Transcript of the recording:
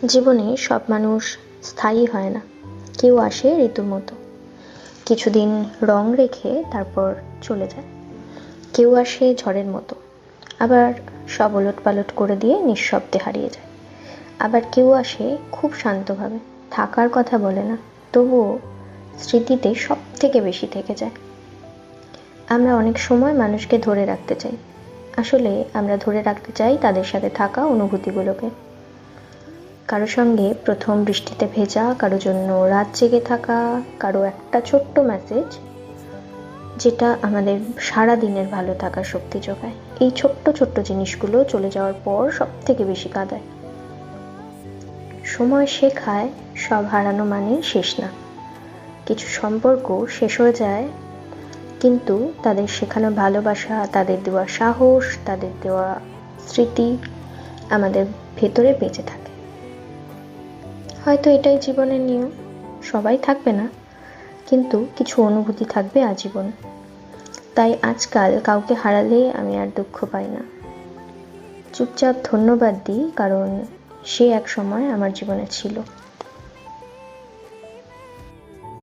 জীবনে সব মানুষ স্থায়ী হয় না। কেউ আসে ঋতুর মতো, কিছুদিন রং রেখে তারপর চলে যায়। কেউ আসে ঝড়ের মতো, আবার সব ওলটপালট করে দিয়ে নিঃশব্দে হারিয়ে যায়। আবার কেউ আসে খুব শান্তভাবে, থাকার কথা বলে না, তবুও স্মৃতিতে সব থেকে বেশি থেকে যায়। আমরা অনেক সময় মানুষকে ধরে রাখতে চাই, আসলে আমরা ধরে রাখতে চাই তাদের সাথে থাকা অনুভূতিগুলোকে। কারো সঙ্গে প্রথম বৃষ্টিতে ভেজা, কারো জন্য রাত জেগে থাকা, কারো একটা ছোট্ট মেসেজ যেটা আমাদের সারা দিনের ভালো থাকার শক্তি যোগায়। এই ছোট্ট ছোট্ট জিনিসগুলো চলে যাওয়ার পর সব থেকে বেশি কাঁদায়। সময় শেখায় সব হারানো মানে শেষ না। কিছু সম্পর্ক শেষ হয়ে যায়, কিন্তু তাদের শেখানো ভালোবাসা, তাদের দেওয়া সাহস, তাদের দেওয়া স্মৃতি আমাদের ভেতরে বেঁচে থাকে। হয়তো এটাই জীবনের নিয়ম, সবাই থাকবে না, কিন্তু কিছু অনুভূতি থাকবে আজীবন। তাই আজকাল কাউকে হারালে আমি আর দুঃখ পাই না, চুপচাপ ধন্যবাদ দিই, কারণ সে এক সময় আমার জীবনে ছিল।